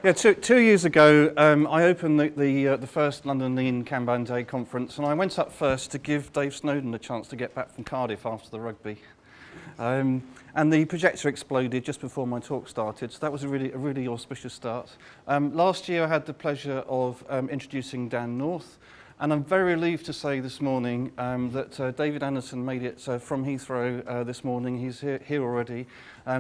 Yeah, 2 years ago, I opened the first London Lean Kanban Day conference, and I went up first to give Dave Snowden a chance to get back from Cardiff after the rugby. And the projector exploded just before my talk started, so that was a really auspicious start. Last year I had the pleasure of introducing Dan North, and I'm very relieved to say this morning that David Anderson made it from Heathrow this morning. He's here already.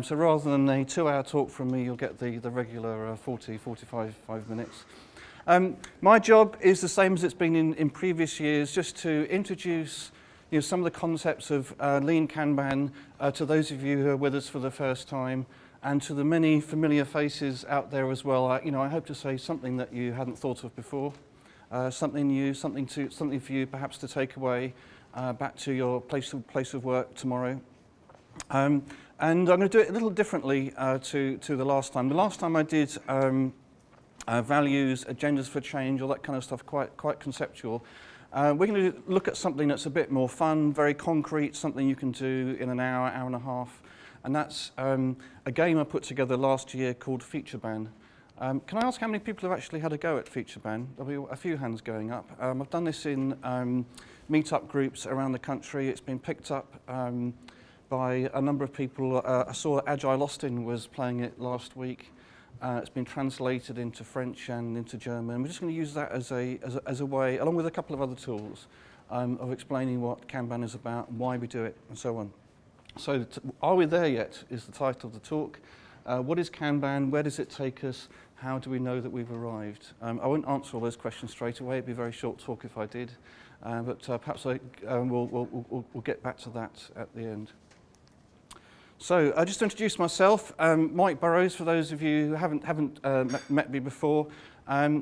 So rather than a 2-hour talk from me, you'll get the regular 45 minutes. My job is the same as it's been in previous years, just to introduce some of the concepts of Lean Kanban to those of you who are with us for the first time, and to the many familiar faces out there as well. I hope to say something that you hadn't thought of before. Something new, something for you perhaps to take away back to your place of work tomorrow. And I'm going to do it a little differently to the last time. The last time I did values, agendas for change, all that kind of stuff, quite conceptual. We're going to look at something that's a bit more fun, very concrete, something you can do in an hour and a half. And that's a game I put together last year called Feature Ban. Can I ask how many people have actually had a go at Feature Ban? There'll be a few hands going up. I've done this in meet-up groups around the country. It's been picked up by a number of people. I saw Agile Austin was playing it last week. It's been translated into French and into German. We're just going to use that as a way, along with a couple of other tools, of explaining what Kanban is about, why we do it, and so on. So, are we there yet is the title of the talk. What is Kanban? Where does it take us? How do we know that we've arrived? I won't answer all those questions straight away. It'd be a very short talk if I did. But perhaps we'll get back to that at the end. So, just to introduce myself, Mike Burrows, for those of you who haven't met me before.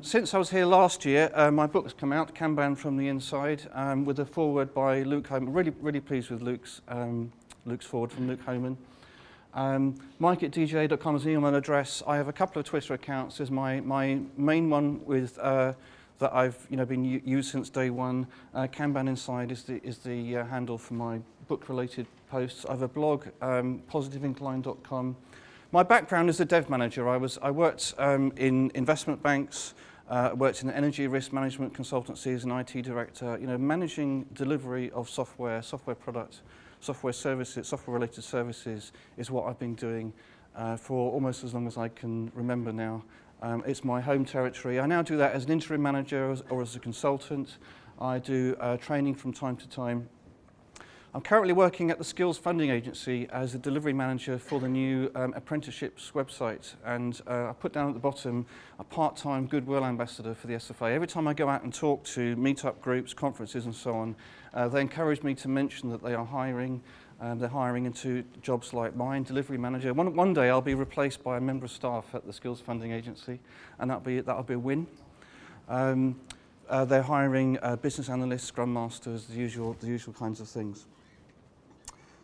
Since I was here last year, my book's come out, Kanban from the Inside, with a foreword by Luke Homan. Really pleased with Luke's foreword from Luke Homan. Mike at dj.com is the email address. I have a couple of Twitter accounts. There's my main one with that I've been used since day one. Kanban Inside is the handle for my book-related posts. I have a blog, positiveincline.com. My background is a dev manager. I worked in investment banks. Worked in energy risk management consultancy as an IT director. Managing delivery of software products. Software services, software-related services is what I've been doing for almost as long as I can remember now. It's my home territory. I now do that as an interim manager or as a consultant. I do training from time to time. I'm currently working at the Skills Funding Agency as a delivery manager for the new apprenticeships website. And I put down at the bottom a part-time goodwill ambassador for the SFA. Every time I go out and talk to meet-up groups, conferences and so on, they encourage me to mention that they are hiring. They're hiring into jobs like mine, delivery manager. One day I'll be replaced by a member of staff at the Skills Funding Agency, and that'll be a win. They're hiring business analysts, scrum masters, the usual kinds of things.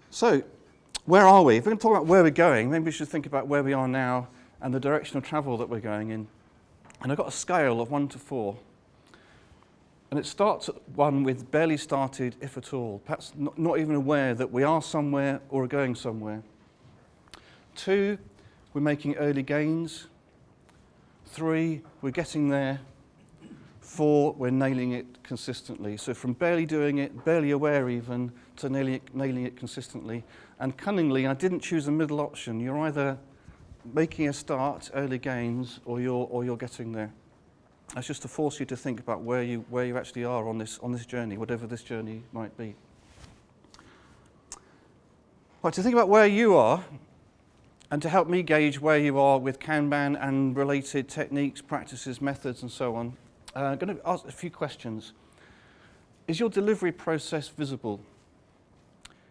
So, where are we? If we're going to talk about where we're going, maybe we should think about where we are now and the direction of travel that we're going in. And I've got a scale of 1 to 4. And it starts at 1 with barely started, if at all. Perhaps not even aware that we are somewhere or are going somewhere. 2, we're making early gains. 3, we're getting there. 4, we're nailing it consistently. So from barely doing it, barely aware even, to nailing it consistently. And cunningly, I didn't choose a middle option. You're either making a start, early gains, or you're getting there. That's just to force you to think about where you actually are on this journey, whatever this journey might be. Right, to think about where you are, and to help me gauge where you are with Kanban and related techniques, practices, methods, and so on, I'm going to ask a few questions. Is your delivery process visible?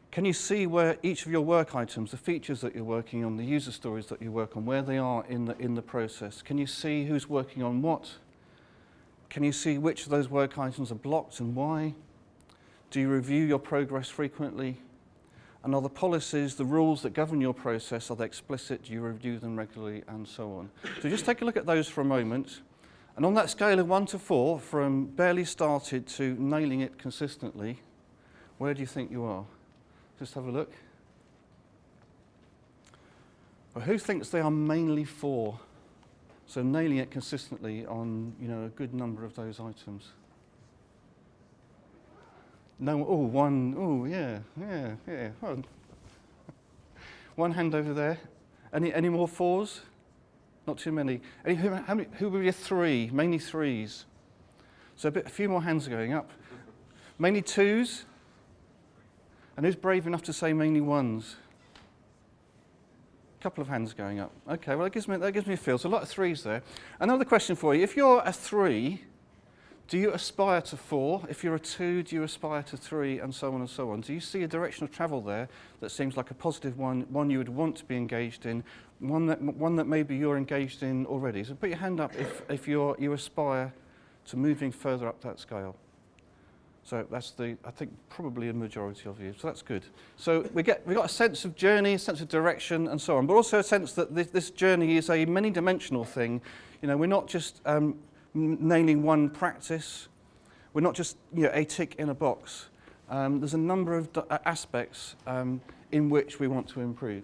Can you see where each of your work items, the features that you're working on, the user stories that you work on, where they are in the process? Can you see who's working on what? Can you see which of those work items are blocked and why? Do you review your progress frequently? And are the policies, the rules that govern your process, are they explicit? Do you review them regularly, and so on? So just take a look at those for a moment. And on that scale of 1 to 4, from barely started to nailing it consistently, where do you think you are? Just have a look. Well, who thinks they are mainly 4? So nailing it consistently on, a good number of those items. No, yeah. One hand over there. Any more fours? Not too many. Who were your three? Mainly threes. So a few more hands going up. Mainly twos. And who's brave enough to say mainly ones? A couple of hands going up. Okay, well that gives me a feel. So a lot of threes there. Another question for you. If you're a 3, do you aspire to 4? If you're a 2, do you aspire to 3, and so on and so on? Do you see a direction of travel there that seems like a positive one you would want to be engaged in, one that maybe you're engaged in already? So put your hand up if you aspire to moving further up that scale. So that's I think probably a majority of you. So that's good. So we got a sense of journey, a sense of direction, and so on, but also a sense that this journey is a many-dimensional thing. We're not just nailing one practice. We're not just a tick in a box. There's a number of aspects in which we want to improve.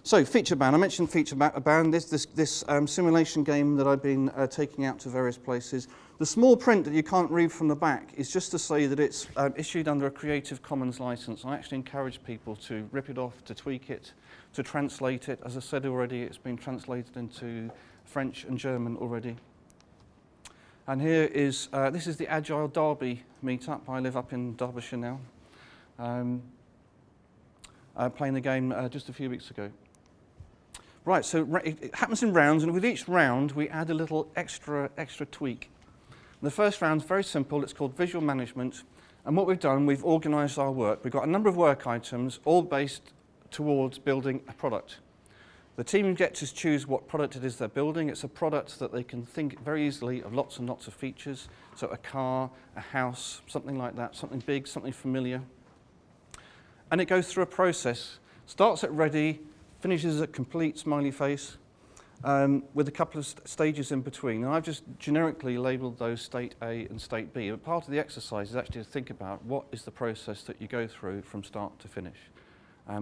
So feature ban. I mentioned feature ban. This simulation game that I've been taking out to various places. The small print that you can't read from the back is just to say that it's issued under a Creative Commons license. I actually encourage people to rip it off, to tweak it, to translate it. As I said already, it's been translated into French and German already. And here is, this is the Agile Derby meetup. I live up in Derbyshire now. Playing the game just a few weeks ago. Right, so it happens in rounds, and with each round we add a little extra tweak. The first round's very simple. It's called visual management, and what we've done, we've organised our work. We've got a number of work items, all based towards building a product. The team get to choose what product it is they're building. It's a product that they can think very easily of lots and lots of features. So a car, a house, something like that, something big, something familiar. And it goes through a process. Starts at ready, finishes at complete smiley face, with a couple of stages in between. And I've just generically labelled those state A and state B. But part of the exercise is actually to think about what is the process that you go through from start to finish.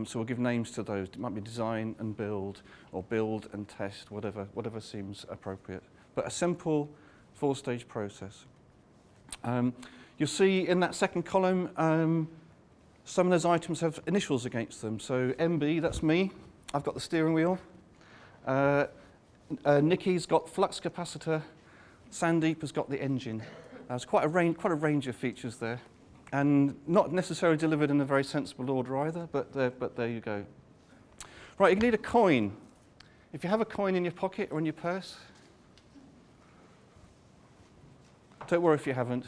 So we'll give names to those. It might be design and build, or build and test, whatever seems appropriate. But a simple 4-stage process. You'll see in that second column, some of those items have initials against them. So MB, that's me. I've got the steering wheel. Nikki's got flux capacitor. Sandeep has got the engine. There's quite a range of features there. And not necessarily delivered in a very sensible order either, but there you go. Right, you need a coin. If you have a coin in your pocket or in your purse, don't worry if you haven't.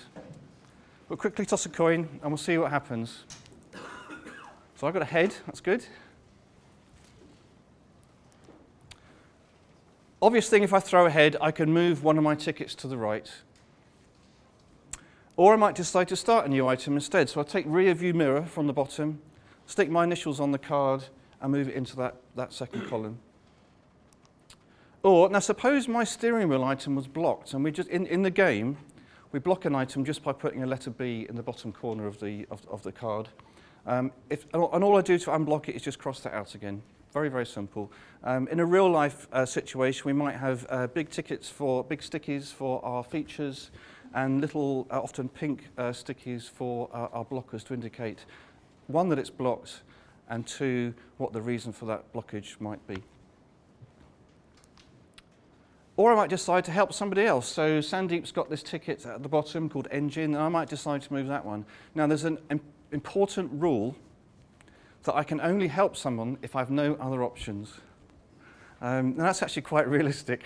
But quickly toss a coin and we'll see what happens. So I've got a head, that's good. Obvious thing, if I throw a head, I can move one of my tickets to the right. Or I might decide to start a new item instead. So I'll take rear view mirror from the bottom, stick my initials on the card, and move it into that second column. Or, now suppose my steering wheel item was blocked, and we just, in the game, we block an item just by putting a letter B in the bottom corner of the card. And all I do to unblock it is just cross that out again. Very, very simple. In a real life situation, we might have big stickies for our features, and little, often pink stickies for our blockers to indicate, 1, that it's blocked, and 2, what the reason for that blockage might be. Or I might decide to help somebody else. So Sandeep's got this ticket at the bottom called engine, and I might decide to move that one. Now there's an important rule that I can only help someone if I've no other options. And that's actually quite realistic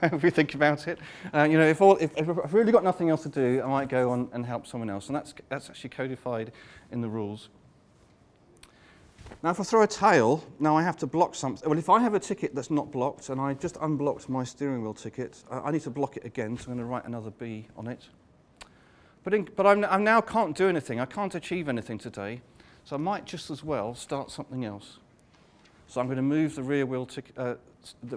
if we think about it. If I've really got nothing else to do, I might go on and help someone else, and that's actually codified in the rules. Now, if I throw a tail, now I have to block something. Well, if I have a ticket that's not blocked, and I just unblocked my steering wheel ticket, I need to block it again, so I'm going to write another B on it. But I now can't do anything. I can't achieve anything today, so I might just as well start something else. So I'm going to move the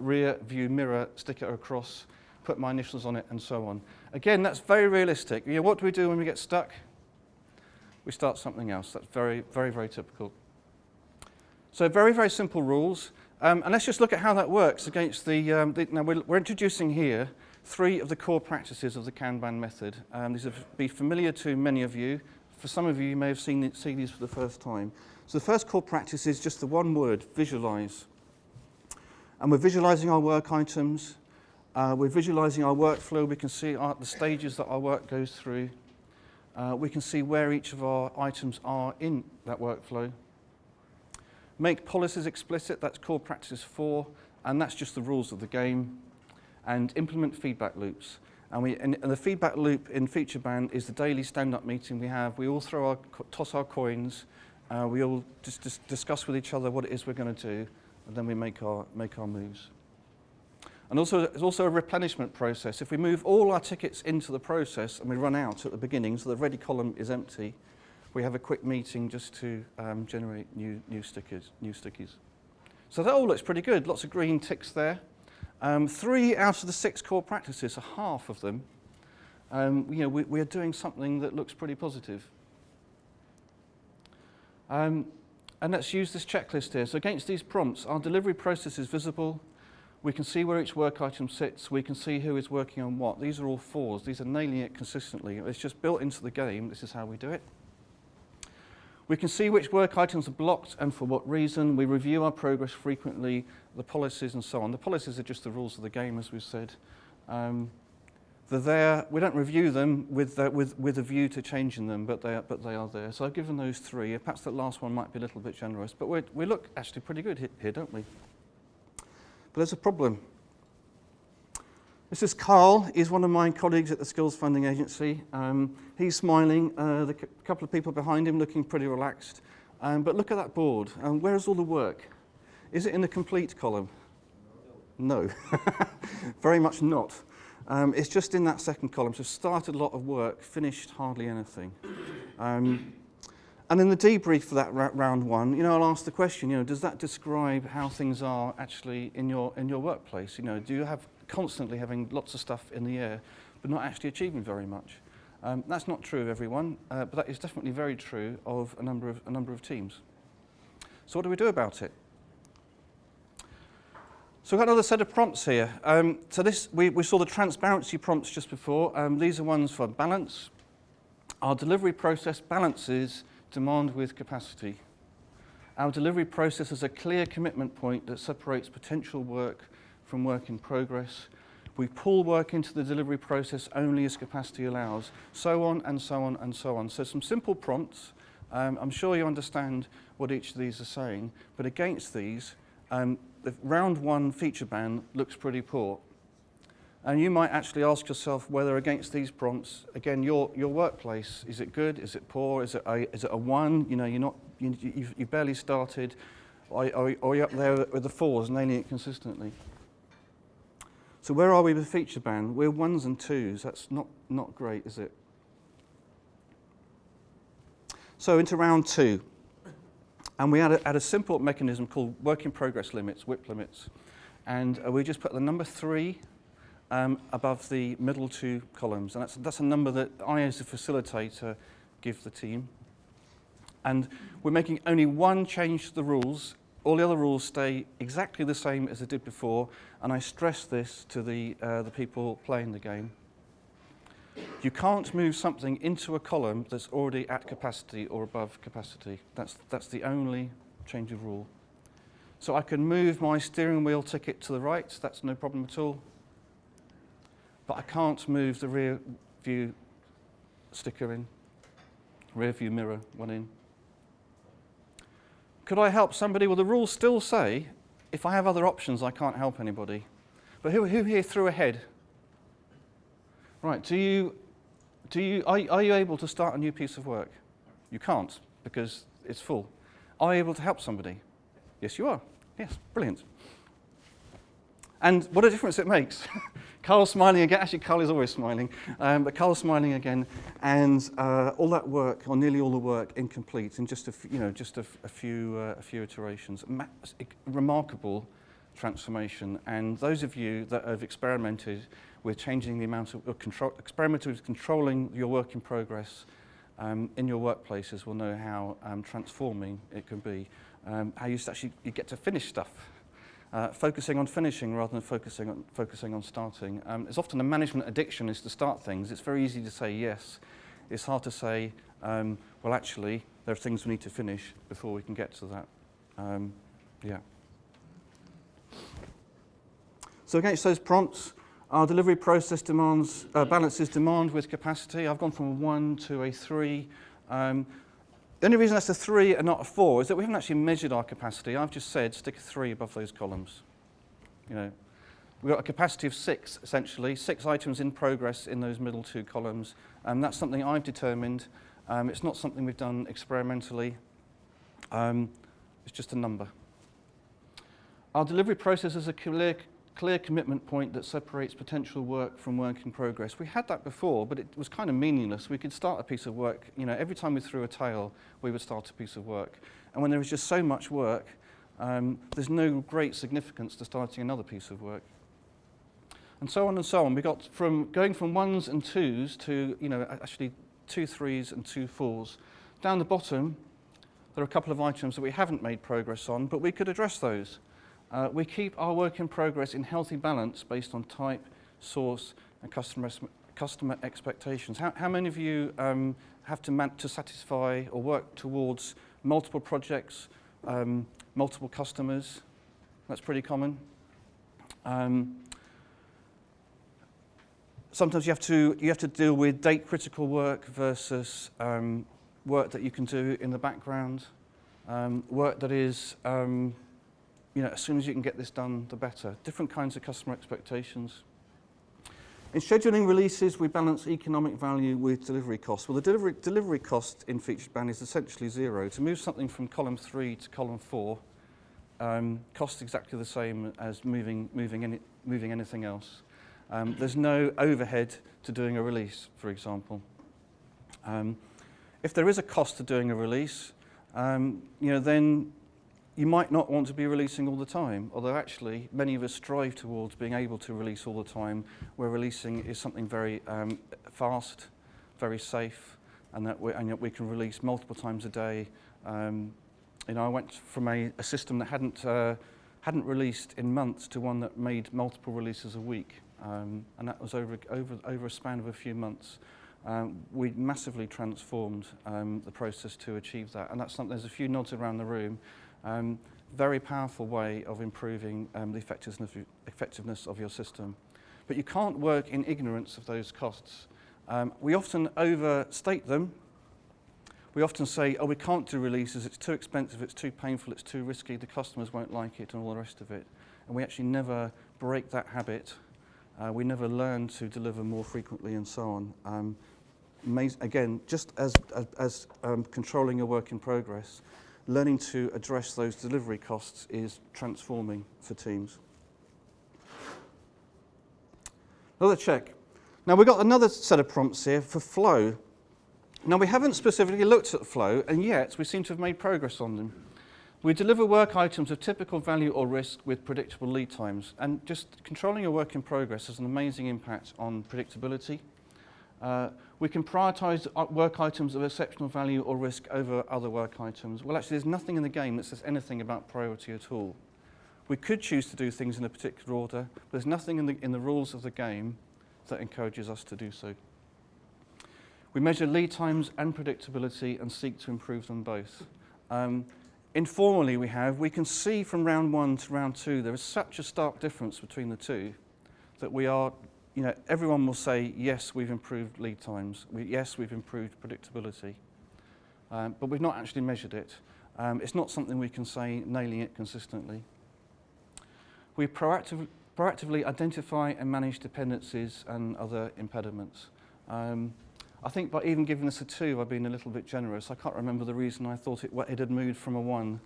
rear view mirror sticker across, put my initials on it, and so on. Again, that's very realistic. What do we do when we get stuck? We start something else. That's very, very, very typical. So very, very simple rules. And let's just look at how that works against now we're introducing here 3 of the core practices of the Kanban method. These will be familiar to many of you. For some of you, you may have seen these for the first time. So the first core practice is just the one word, visualize. And we're visualizing our work items. We're visualizing our workflow. We can see the stages that our work goes through. We can see where each of our items are in that workflow. Make policies explicit, that's core practice 4, and that's just the rules of the game. And implement feedback loops. And the feedback loop in FeatureBand is the daily stand-up meeting we have. We all toss our coins. We all just discuss with each other what it is we're going to do, and then we make our moves. And also, there's also a replenishment process. If we move all our tickets into the process and we run out at the beginning, so the ready column is empty, we have a quick meeting just to generate new stickies. So that all looks pretty good. Lots of green ticks there. 3 out of the 6 core practices, so half of them, we are doing something that looks pretty positive. And let's use this checklist here. So against these prompts, our delivery process is visible. We can see where each work item sits. We can see who is working on what. These are all 4s. These are nailing it consistently. It's just built into the game. This is how we do it. We can see which work items are blocked and for what reason. We review our progress frequently, the policies and so on. The policies are just the rules of the game, as we've said. They're there. We don't review them with a view to changing them, but they are there. So I've given those 3. Perhaps that last one might be a little bit generous, but we look actually pretty good here, don't we? But there's a problem. This is Carl. He's one of my colleagues at the Skills Funding Agency. He's smiling. The couple of people behind him looking pretty relaxed. But look at that board. Where's all the work? Is it in the complete column? No. Very much not. It's just in that second column. So started a lot of work, finished hardly anything. And in the debrief for that round 1, I'll ask the question, does that describe how things are actually in your workplace? Do you have constantly having lots of stuff in the air, but not actually achieving very much? That's not true of everyone, but that is definitely very true of a number of teams. So what do we do about it? So we've got another set of prompts here. So we saw the transparency prompts just before. These are ones for balance. Our delivery process balances demand with capacity. Our delivery process is a clear commitment point that separates potential work from work in progress. We pull work into the delivery process only as capacity allows, so on and so on and so on. So some simple prompts. I'm sure you understand what each of these are saying, but against these, the round 1 FeatureBand looks pretty poor. And you might actually ask yourself whether against these prompts, again, your workplace, is it good, is it poor, is it a 1? You've barely started, or are you up there with the 4s, nailing it consistently? So where are we with FeatureBand? We're 1s and 2s. That's not great, is it? So into round 2. And we add a simple mechanism called work in progress limits, WIP limits. And we just put the number 3 above the middle 2 columns. And that's a number that I, as a facilitator, give the team. And we're making only 1 change to the rules. All the other rules stay exactly the same as they did before. And I stress this to the people playing the game. You can't move something into a column that's already at capacity or above capacity. That's the only change of rule. So I can move my steering wheel ticket to the right. That's no problem at all. But I can't move the rear view sticker in, rear view mirror one in. Could I help somebody? Well, the rules still say, if I have other options, I can't help anybody. But who here threw ahead? Right, are you able to start a new piece of work? You can't, because it's full. Are you able to help somebody? Yes, you are. Yes, brilliant. And what a difference it makes. Carl's smiling again. Actually, Carl is always smiling, but Carl's smiling again, and all that work, or nearly all the work, incomplete in just a few iterations. Remarkable transformation. And those of you that have experimented with changing the amount of experimented with controlling your work in progress in your workplaces will know how transforming it can be. How you get to finish stuff. focusing on finishing rather than focusing on starting. It's often a management addiction is to start things. It's very easy to say yes. It's hard to say, well, actually, there are things we need to finish before we can get to that. Yeah. So against those prompts, our delivery process demands balances demand with capacity. I've gone from a 1 to a 3. The only reason that's a 3 and not a 4 is that we haven't actually measured our capacity. I've just said stick a 3 above those columns. You know, we've got a capacity of 6, essentially, 6 items in progress in those middle 2 columns. That's something I've determined. It's not something we've done experimentally. It's just a number. Our delivery process is a clear commitment point that separates potential work from work in progress. We had that before, but it was kind of meaningless. We could start a piece of work, you know, every time we threw a tail, we would start a piece of work. And when there was just so much work, there's no great significance to starting another piece of work. And so on and so on. We got from going from 1s and 2s to, you know, actually 2 3s and 2 4s. Down the bottom, there are a couple of items that we haven't made progress on, but we could address those. We keep our work in progress in healthy balance based on type, source, and customer expectations. How many of you have to satisfy or work towards multiple projects, multiple customers? That's pretty common. Sometimes you have to deal with date critical work versus work that you can do in the background, work that is you know, as soon as you can get this done, the better. Different kinds of customer expectations. In scheduling releases, we balance economic value with delivery cost. Well, the delivery cost in Featured Ban is essentially 0. To move something from column 3 to column 4 costs exactly the same as moving anything else. There's no overhead to doing a release, for example. If there is a cost to doing a release, you know, then you might not want to be releasing all the time, although actually many of us strive towards being able to release all the time, where releasing is something very fast, very safe, and that we can release multiple times a day. You know, I went from a system that hadn't released in months to one that made multiple releases a week, and that was over a span of a few months. We massively transformed the process to achieve that, and that's something. There's a few nods around the room. Very powerful way of improving the effectiveness of your system. But you can't work in ignorance of those costs. We often overstate them. We often say, oh, we can't do releases, it's too expensive, it's too painful, it's too risky, the customers won't like it, and all the rest of it. And we actually never break that habit. We never learn to deliver more frequently and so on. Again, just as controlling your work in progress, learning to address those delivery costs is transforming for teams. Another check. Now we've got another set of prompts here for flow. Now we haven't specifically looked at flow, and yet we seem to have made progress on them. We deliver work items of typical value or risk with predictable lead times, and just controlling your work in progress has an amazing impact on predictability. We can prioritise work items of exceptional value or risk over other work items. Well, actually, there's nothing in the game that says anything about priority at all. We could choose to do things in a particular order, but there's nothing in the rules of the game that encourages us to do so. We measure lead times and predictability and seek to improve them both. Informally, we can see from round 1 to round 2, there is such a stark difference between the two that we are, you know, everyone will say, yes, we've improved lead times. Yes, we've improved predictability. But we've not actually measured it. It's not something we can say nailing it consistently. We proactively identify and manage dependencies and other impediments. I think by even giving this a 2, I've been a little bit generous. I can't remember the reason I thought it had moved from a 1.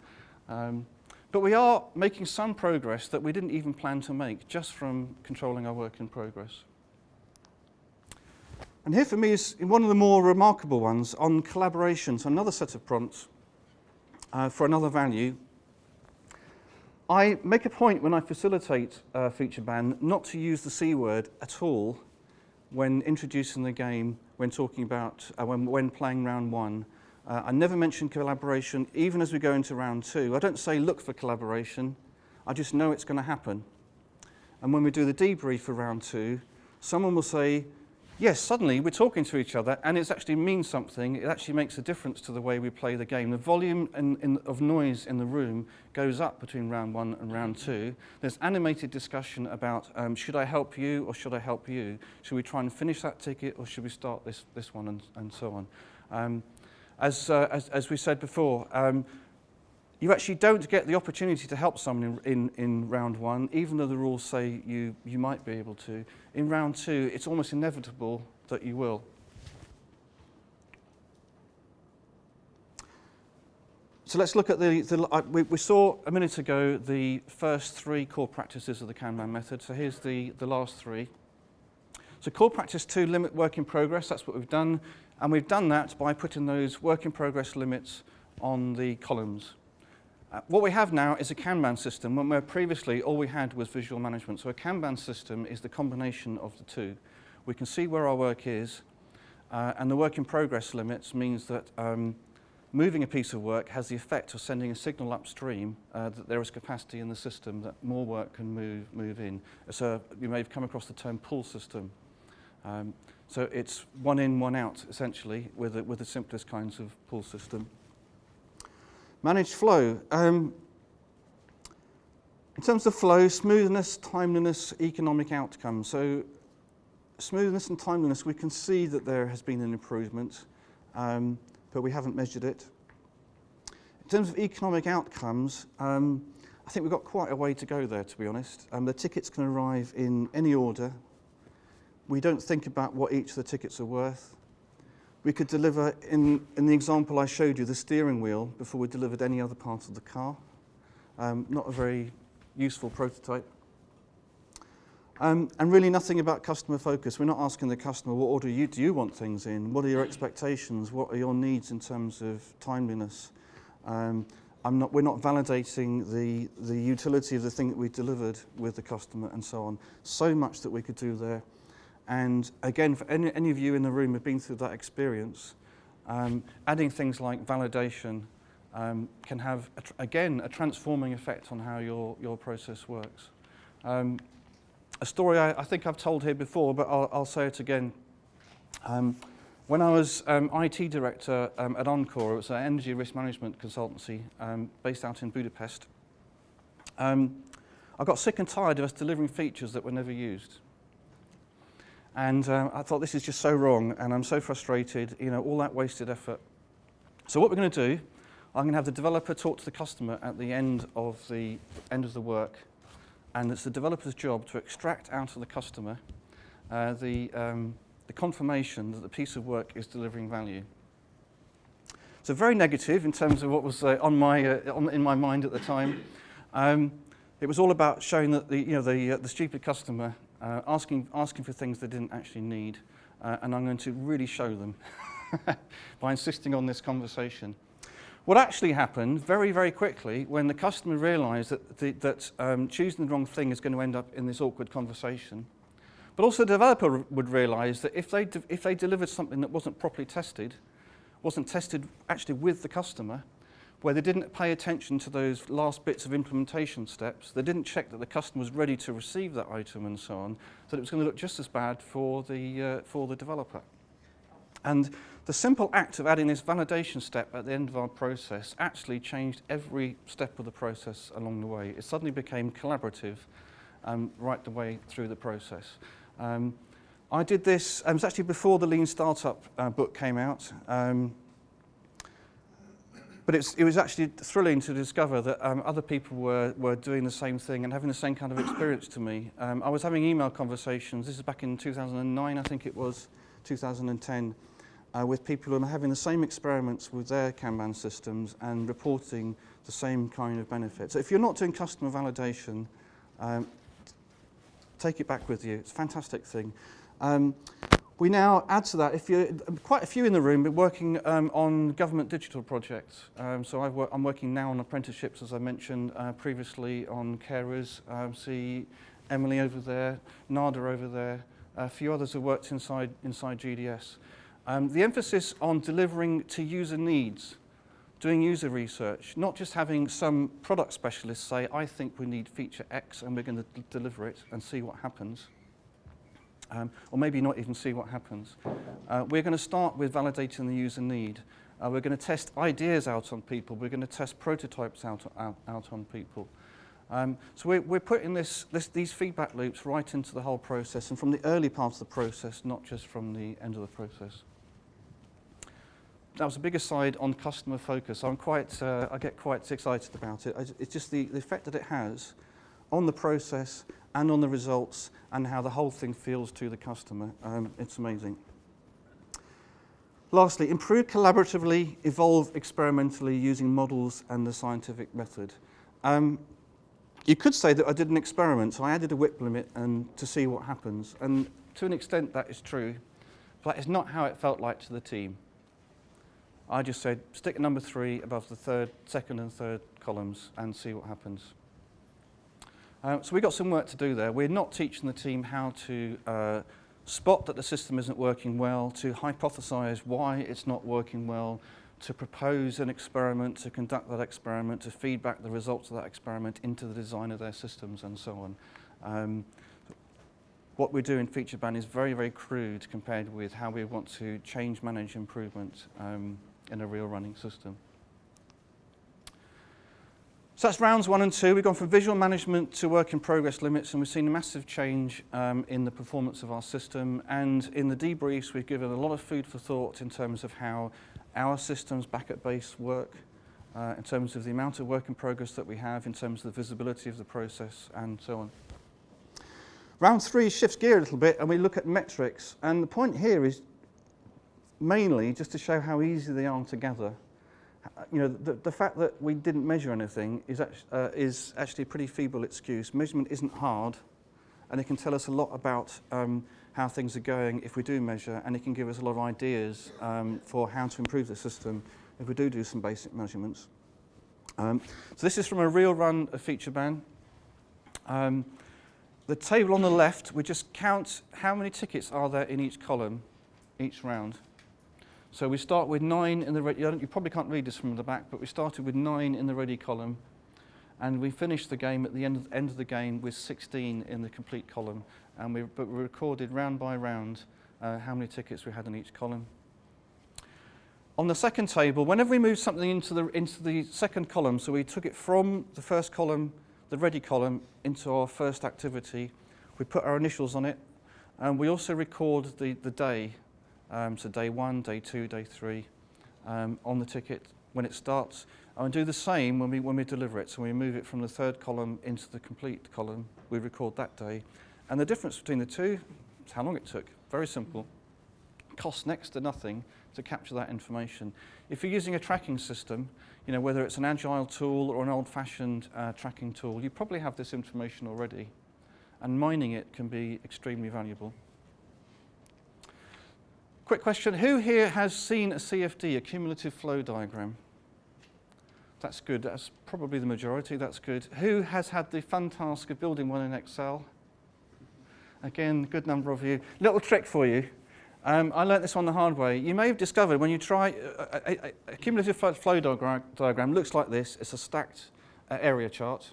But we are making some progress that we didn't even plan to make, just from controlling our work in progress. And here for me is one of the more remarkable ones on collaboration, so another set of prompts for another value. I make a point when I facilitate Featured Ban not to use the C word at all when introducing the game, when talking about, when playing round 1. I never mention collaboration, even as we go into round 2. I don't say look for collaboration. I just know it's going to happen. And when we do the debrief for round 2, someone will say, yes, suddenly we're talking to each other and it actually means something. It actually makes a difference to the way we play the game. The volume of noise in the room goes up between round 1 and round 2. There's animated discussion about should I help you or should I help you? Should we try and finish that ticket or should we start this one and so on? As we said before, you actually don't get the opportunity to help someone in round 1, even though the rules say you might be able to. In round 2, it's almost inevitable that you will. So let's look at we saw a minute ago the first 3 core practices of the Kanban method. So here's the last 3. So core practice 2, limit work in progress, that's what we've done. And we've done that by putting those work in progress limits on the columns. What we have now is a Kanban system, where previously all we had was visual management. So a Kanban system is the combination of the 2. We can see where our work is, and the work in progress limits means that moving a piece of work has the effect of sending a signal upstream that there is capacity in the system that more work can move in. So you may have come across the term pull system. So it's 1 in, 1 out, essentially, with the simplest kinds of pull system. Managed flow. In terms of flow, smoothness, timeliness, economic outcome. So smoothness and timeliness, we can see that there has been an improvement, but we haven't measured it. In terms of economic outcomes, I think we've got quite a way to go there, to be honest. The tickets can arrive in any order. We don't think about what each of the tickets are worth. We could deliver, in the example I showed you, the steering wheel before we delivered any other part of the car. Not a very useful prototype. And really nothing about customer focus. We're not asking the customer, what order do you want things in? What are your expectations? What are your needs in terms of timeliness? We're not validating the utility of the thing that we delivered with the customer and so on. So much that we could do there. And again, for any of you in the room who've been through that experience, adding things like validation can have, again, a transforming effect on how your process works. A story I think I've told here before, but I'll say it again. When I was IT director at Encore, it was an energy risk management consultancy based out in Budapest. I got sick and tired of us delivering features that were never used. And I thought, this is just so wrong, and I'm so frustrated, all that wasted effort. So what we're going to do, I'm going to have the developer talk to the customer at the end of the work, and it's the developer's job to extract out of the customer the confirmation that the piece of work is delivering value. So very negative in terms of what was in my mind at the time. It was all about showing that the stupid customer asking for things they didn't actually need, and I'm going to really show them by insisting on this conversation. What actually happened very, very quickly when the customer realised that choosing the wrong thing is going to end up in this awkward conversation, but also the developer would realise that if they delivered something that wasn't properly tested, wasn't tested actually with the customer, where they didn't pay attention to those last bits of implementation steps, they didn't check that the customer was ready to receive that item and so on, that it was going to look just as bad for the developer. And the simple act of adding this validation step at the end of our process actually changed every step of the process along the way. It suddenly became collaborative right the way through the process. I did this, it was actually before the Lean Startup book came out. But it was actually thrilling to discover that other people were doing the same thing and having the same kind of experience to me. I was having email conversations, this is back in 2009, I think it was, 2010, with people who are having the same experiments with their Kanban systems and reporting the same kind of benefits. So if you're not doing customer validation, take it back with you. It's a fantastic thing. We now add to that, quite a few in the room are working on government digital projects. So I'm working now on apprenticeships, as I mentioned previously, on carers. See Emily over there, Nada over there, a few others who worked inside GDS. The emphasis on delivering to user needs, doing user research, not just having some product specialist say, I think we need feature X and we're going to deliver it and see what happens. Or maybe not even see what happens. We're going to start with validating the user need. We're going to test ideas out on people. We're going to test prototypes out on people. So we're putting these feedback loops right into the whole process, and from the early part of the process, not just from the end of the process. That was a big aside on customer focus. I get quite excited about it. It's just the effect that it has on the process and on the results and how the whole thing feels to the customer. It's amazing. Lastly, improve collaboratively, evolve experimentally using models and the scientific method. You could say that I did an experiment, so I added a whip limit to see what happens. And to an extent, that is true. But that is not how it felt like to the team. I just said, stick number 3 above the second and third columns and see what happens. So we've got some work to do there. We're not teaching the team how to spot that the system isn't working well, to hypothesize why it's not working well, to propose an experiment, to conduct that experiment, to feedback the results of that experiment into the design of their systems and so on. What we do in FeatureBan is very, very crude compared with how we want to change, manage improvement in a real running system. So that's rounds 1 and 2. We've gone from visual management to work in progress limits, and we've seen a massive change in the performance of our system. And in the debriefs, we've given a lot of food for thought in terms of how our systems back at base work, in terms of the amount of work in progress that we have, in terms of the visibility of the process, and so on. Round 3 shifts gear a little bit, and we look at metrics. And the point here is mainly just to show how easy they are to gather. You know, the fact that we didn't measure anything is actually a pretty feeble excuse. Measurement isn't hard, and it can tell us a lot about how things are going if we do measure, and it can give us a lot of ideas for how to improve the system if we do some basic measurements. So this is from a real run of FeatureBan. The table on the left, we just count how many tickets are there in each column, each round. So we start with 9 in the ready. You probably can't read this from the back, but we started with 9 in the ready column, and we finished the game at the end of the game with 16 in the complete column. And we recorded round by round how many tickets we had in each column. On the second table, whenever we moved something into the second column, so we took it from the first column, the ready column, into our first activity, we put our initials on it, and we also record the day. So day 1, day 2, day 3 on the ticket when it starts. And do the same when we deliver it. So we move it from the third column into the complete column. We record that day. And the difference between the two is how long it took. Very simple. Costs next to nothing to capture that information. If you're using a tracking system, you know, whether it's an agile tool or an old-fashioned tracking tool, you probably have this information already. And mining it can be extremely valuable. Quick question, who here has seen a CFD, a cumulative flow diagram? That's good, that's probably the majority, that's good. Who has had the fun task of building one in Excel? Again, good number of you. Little trick for you. I learnt this one the hard way. You may have discovered when you try, a cumulative flow diagram looks like this. It's a stacked area chart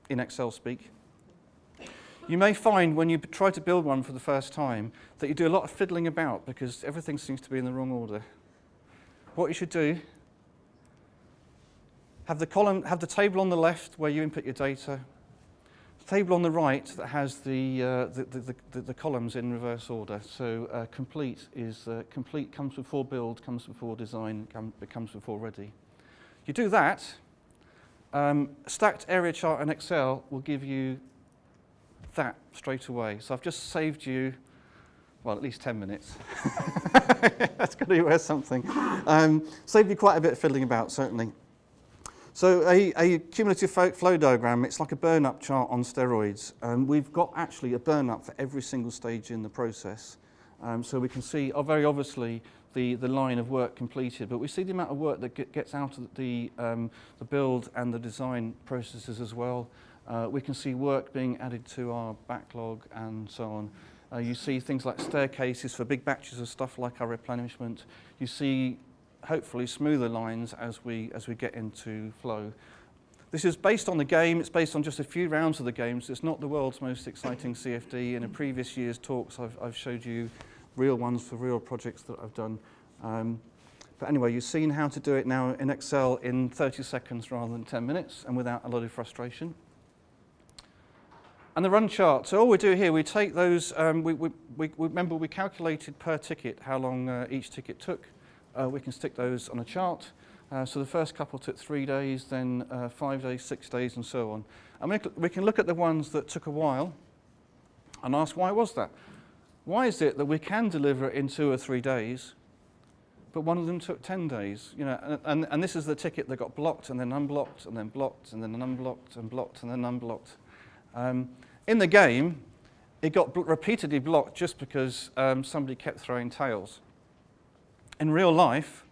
in Excel speak. You may find when you try to build one for the first time that you do a lot of fiddling about because everything seems to be in the wrong order. What you should do, have the table on the left where you input your data, the table on the right that has the columns in reverse order. So complete comes before build, comes before design, comes before ready. You do that, stacked area chart in Excel will give you that straight away. So I've just saved you, well, at least 10 minutes. That's going to be worth something. Saved you quite a bit of fiddling about, certainly. So a cumulative flow diagram, it's like a burn-up chart on steroids. We've got actually a burn-up for every single stage in the process. So we can see, very obviously, the line of work completed, but we see the amount of work that gets out of the build and the design processes as well. We can see work being added to our backlog and so on. You see things like staircases for big batches of stuff like our replenishment. You see hopefully smoother lines as we get into flow. This is based on the game. It's based on just a few rounds of the game, so it's not the world's most exciting CFD. In a previous year's talks, I've showed you real ones for real projects that I've done. But anyway, you've seen how to do it now in Excel in 30 seconds rather than 10 minutes and without a lot of frustration. And the run chart. So all we do here, we take those, remember we calculated per ticket how long each ticket took. We can stick those on a chart. So the first couple took 3 days, then 5 days, 6 days, and so on. And we can look at the ones that took a while and ask, why was that? Why is it that we can deliver in 2 or 3 days, but one of them took 10 days? You know, and this is the ticket that got blocked and then unblocked and then blocked and then unblocked and blocked and then unblocked. In the game, it got repeatedly blocked just because somebody kept throwing tails. In real life,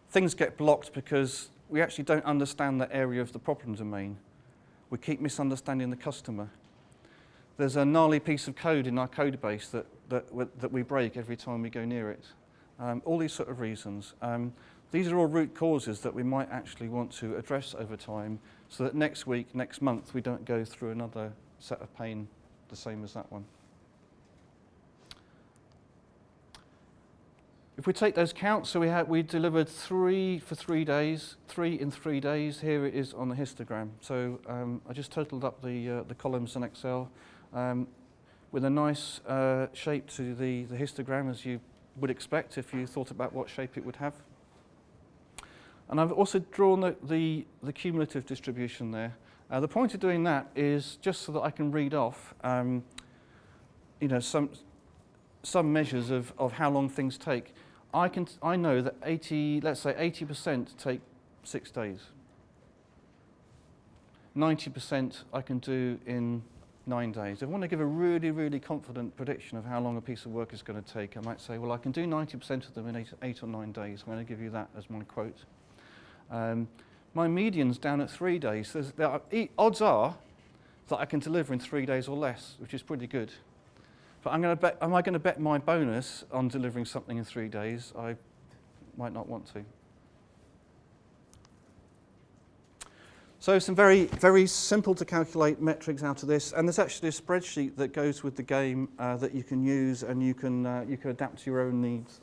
things get blocked because we actually don't understand the area of the problem domain. We keep misunderstanding the customer. There's a gnarly piece of code in our code base that we break every time we go near it. All these sort of reasons. These are all root causes that we might actually want to address over time so that next week, next month, we don't go through another set of pain the same as that one. If we take those counts, so we delivered 3 for 3 days, 3 in 3 days. Here it is on the histogram. So I just totaled up the columns in Excel with a nice shape to the histogram, as you would expect if you thought about what shape it would have. And I've also drawn the cumulative distribution there. The point of doing that is just so that I can read off, you know, some measures of how long things take. I know that let's say 80% take 6 days. 90% I can do in 9 days. If I want to give a really, really confident prediction of how long a piece of work is going to take, I might say, well, I can do 90% of them in 8 or 9 days. I'm going to give you that as my quote. My median's down at 3 days. Odds are that I can deliver in 3 days or less, which is pretty good. But am I going to bet my bonus on delivering something in 3 days? I might not want to. So some very, very simple to calculate metrics out of this, and there's actually a spreadsheet that goes with the game that you can use, and you can adapt to your own needs.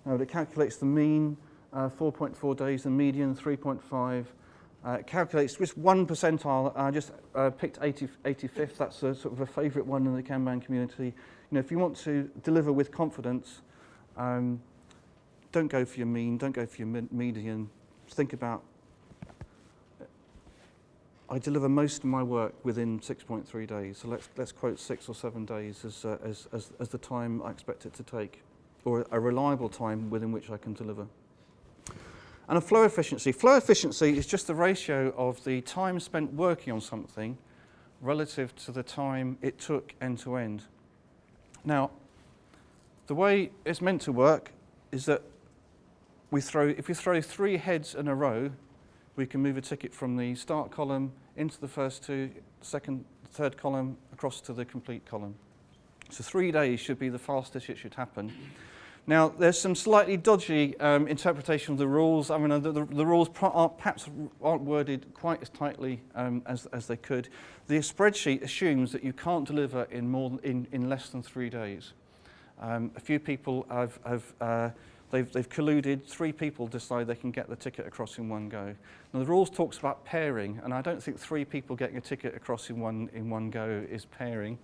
It calculates the mean, 4.4 days, the median, 3.5. It calculates just 1 percentile. I just picked 85th. That's a sort of a favourite one in the Kanban community. You know, if you want to deliver with confidence, don't go for your mean, don't go for your median. Think about, I deliver most of my work within 6.3 days. So let's quote 6 or 7 days as the time I expect it to take, or a reliable time within which I can deliver. And a flow efficiency. Flow efficiency is just the ratio of the time spent working on something relative to the time it took end to end. Now, the way it's meant to work is that if we throw 3 heads in a row, we can move a ticket from the start column into the first 2, second, third column, across to the complete column. So 3 days should be the fastest it should happen. Now, there's some slightly dodgy interpretation of the rules. I mean, the rules perhaps aren't worded quite as tightly as they could. The spreadsheet assumes that you can't deliver in less than 3 days. A few people they've colluded. 3 people decide they can get the ticket across in one go. Now, the rules talks about pairing, and I don't think 3 people getting a ticket across in one go is pairing.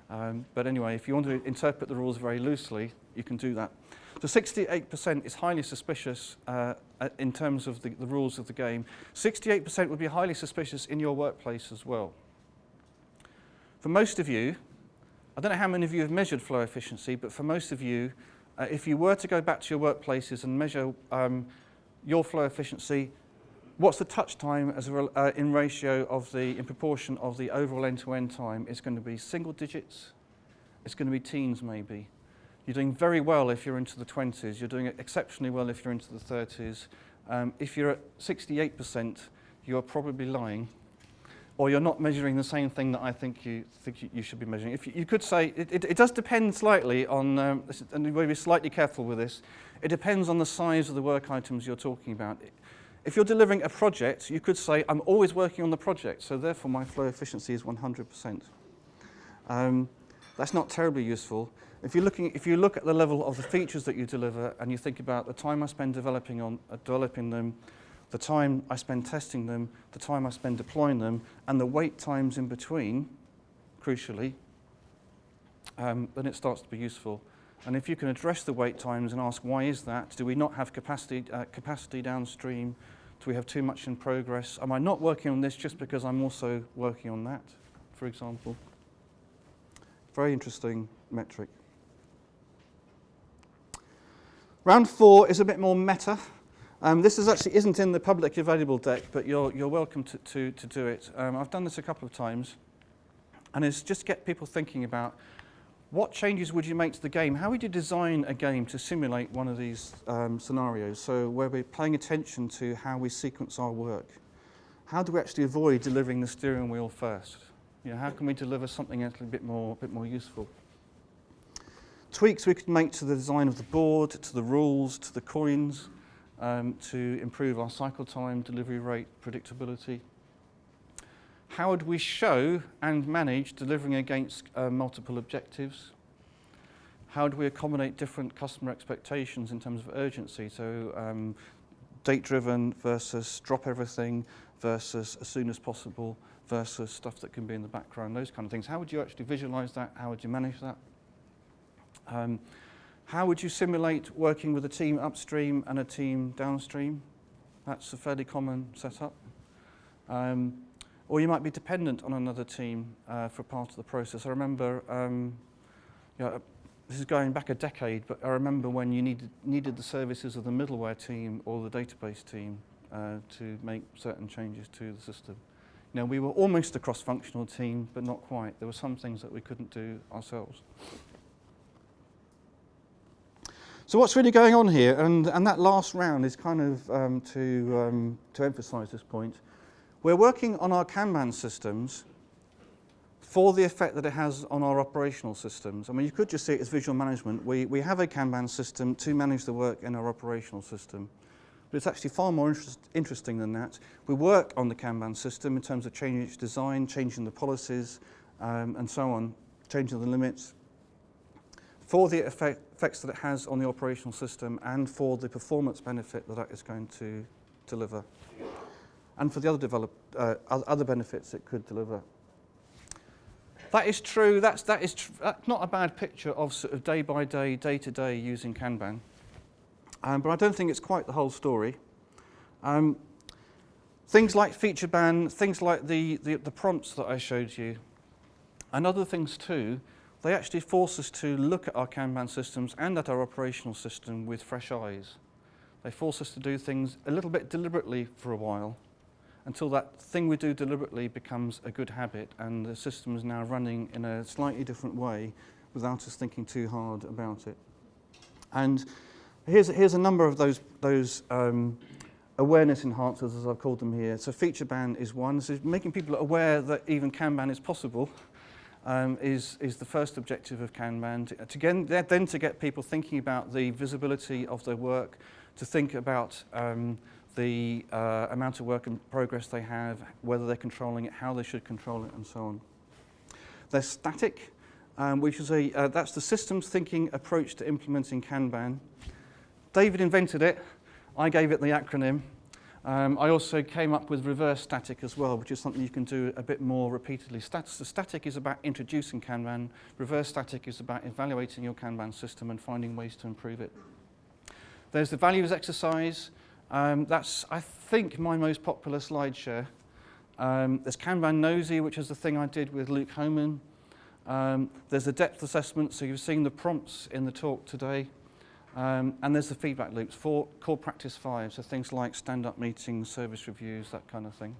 But anyway, if you want to interpret the rules very loosely, you can do that. So 68% is highly suspicious in terms of the rules of the game. 68% would be highly suspicious in your workplace as well. For most of you, I don't know how many of you have measured flow efficiency, but for most of you, if you were to go back to your workplaces and measure your flow efficiency, what's the touch time as in ratio of in proportion of the overall end-to-end time? It's going to be single digits. It's going to be teens maybe. You're doing very well if you're into the 20s. You're doing exceptionally well if you're into the 30s. If you're at 68%, you're probably lying. or you're not measuring the same thing that I think you should be measuring. If you could say, it does depend slightly on, and you've got to be slightly careful with this, it depends on the size of the work items you're talking about. If you're delivering a project, you could say, I'm always working on the project, so therefore my flow efficiency is 100%. That's not terribly useful. If you look at the level of the features that you deliver and you think about the time I spend developing them, the time I spend testing them, the time I spend deploying them, and the wait times in between, crucially, then it starts to be useful. And if you can address the wait times and ask, why is that? Do we not have capacity downstream? Do we have too much in progress? Am I not working on this just because I'm also working on that, for example? Very interesting metric. Round 4 is a bit more meta. This isn't in the publicly available deck, but you're welcome to do it. I've done this a couple of times, and it's just get people thinking about what changes would you make to the game? How would you design a game to simulate one of these scenarios? So where we're paying attention to how we sequence our work. How do we actually avoid delivering the steering wheel first? How can we deliver something a little bit more useful? Tweaks we could make to the design of the board, to the rules, to the coins, to improve our cycle time, delivery rate, predictability. How would we show and manage delivering against multiple objectives? How do we accommodate different customer expectations in terms of urgency? So date-driven versus drop everything versus as soon as possible versus stuff that can be in the background, those kind of things. How would you actually visualize that? How would you manage that? How would you simulate working with a team upstream and a team downstream? That's a fairly common setup. Or you might be dependent on another team for part of the process. I remember, this is going back a decade, but I remember when you needed the services of the middleware team or the database team to make certain changes to the system. We were almost a cross-functional team, but not quite. There were some things that we couldn't do ourselves. So what's really going on here, and that last round is kind of to emphasize this point. We're working on our Kanban systems for the effect that it has on our operational systems. I mean, you could just see it as visual management. We have a Kanban system to manage the work in our operational system. But it's actually far more interesting than that. We work on the Kanban system in terms of changing its design, changing the policies, and so on, changing the limits, for the effects that it has on the operational system and for the performance benefit that is going to deliver, and for the other benefits it could deliver. That is true. That's not a bad picture of sort of day by day, day to day using Kanban. But I don't think it's quite the whole story. Things like feature ban, things like the prompts that I showed you, and other things too, they actually force us to look at our Kanban systems and at our operational system with fresh eyes. They force us to do things a little bit deliberately for a while, until that thing we do deliberately becomes a good habit and the system is now running in a slightly different way without us thinking too hard about it. And here's a number of those awareness enhancers, as I've called them here. So feature ban is one. So making people aware that even Kanban is possible is the first objective of Kanban. Then to get people thinking about the visibility of their work, to think about the amount of work in progress they have, whether they're controlling it, how they should control it, and so on. There's static, which is that's the systems thinking approach to implementing Kanban. David invented it. I gave it the acronym. I also came up with reverse static as well, which is something you can do a bit more repeatedly. Static is about introducing Kanban. Reverse static is about evaluating your Kanban system and finding ways to improve it. There's the values exercise. That's, I think, my most popular slide share. There's Kanban Nosy, which is the thing I did with Luke Homan. There's the depth assessment, so you've seen the prompts in the talk today. And there's the feedback loops for core practice 5, so things like stand-up meetings, service reviews, that kind of thing.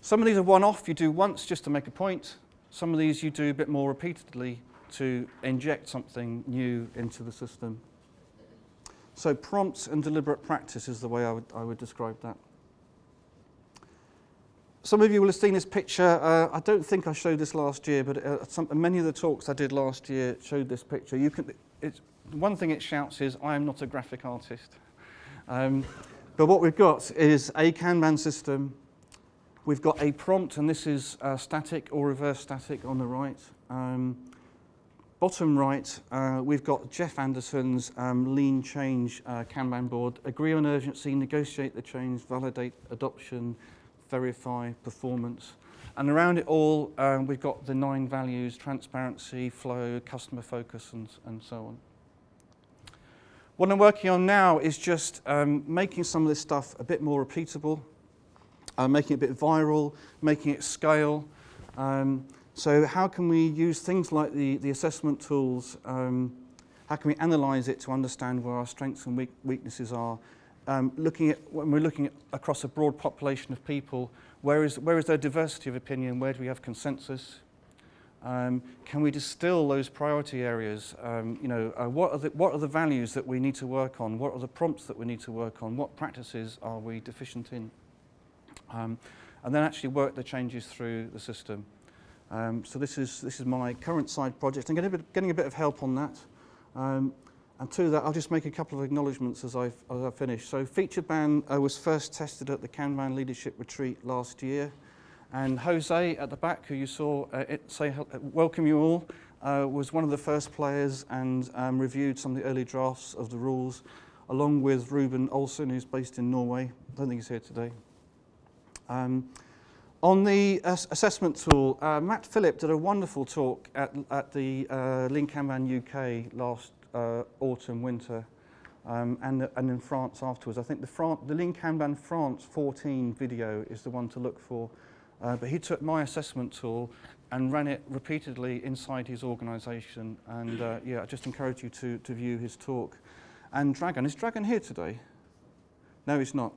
Some of these are one-off, you do once just to make a point. Some of these you do a bit more repeatedly to inject something new into the system. So prompts and deliberate practice is the way I would describe that. Some of you will have seen this picture. I don't think I showed this last year, but many of the talks I did last year showed this picture. One thing it shouts is, I am not a graphic artist. But what we've got is a Kanban system. We've got a prompt, and this is static or reverse static on the right. Bottom right, we've got Jeff Anderson's lean change Kanban board. Agree on urgency, negotiate the change, validate adoption, verify performance. And around it all, we've got the 9 values: transparency, flow, customer focus, and so on. What I'm working on now is just making some of this stuff a bit more repeatable, making it a bit viral, making it scale. So how can we use things like the assessment tools? How can we analyze it to understand where our strengths and weaknesses are? When we're looking at across a broad population of people, where is there diversity of opinion? Where do we have consensus? Can we distill those priority areas? What are the values that we need to work on? What are the prompts that we need to work on? What practices are we deficient in? And then actually work the changes through the system. So this is my current side project. I'm getting a bit of help on that. And to that, I'll just make a couple of acknowledgements as I finish. So Featured Ban was first tested at the Kanban Leadership Retreat last year. And Jose at the back, who you saw welcome you all, was one of the first players and reviewed some of the early drafts of the rules, along with Ruben Olsen, who's based in Norway. I don't think he's here today. On the assessment tool, Matt Phillip did a wonderful talk at the Lean Kanban UK last autumn, winter, and in France afterwards. I think the Lean Kanban France 14 video is the one to look for. But he took my assessment tool and ran it repeatedly inside his organisation. And I just encourage you to view his talk. And Dragan, is Dragan here today? No, he's not.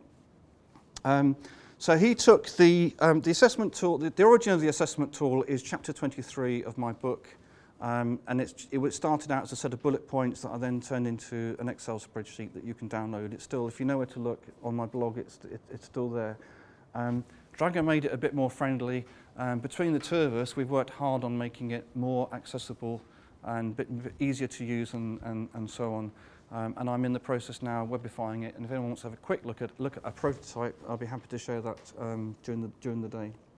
So he took the assessment tool. The origin of the assessment tool is chapter 23 of my book. And it started out as a set of bullet points that I then turned into an Excel spreadsheet that you can download. It's still, if you know where to look on my blog, it's still there. Dragan made it a bit more friendly. Between the two of us, we've worked hard on making it more accessible and a bit easier to use and so on. And I'm in the process now of webifying it. And if anyone wants to have a quick look at a prototype, I'll be happy to share that during the day.